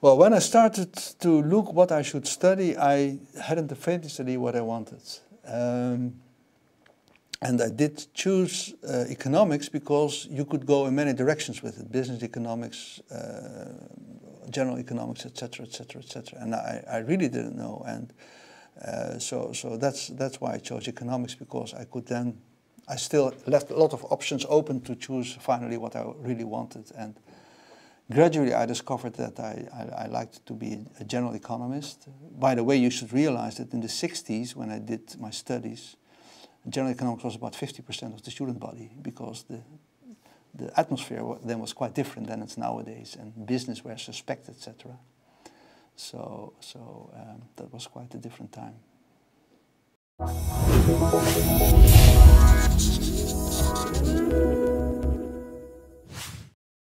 Well, when I started to look what I should study, I hadn't the faintest idea what I wanted. And I did choose economics because you could go in many directions with it: business economics, general economics, etc., etc., etc. And I really didn't know, and so that's why I chose economics, because I could then, I still left a lot of options open to choose finally what I really wanted. And gradually I discovered that I liked to be a general economist. By the way, you should realize that in the 60s, when I did my studies, general economics was about 50% of the student body, because the atmosphere then was quite different than it's nowadays, and business were suspect, etc. So that was quite a different time.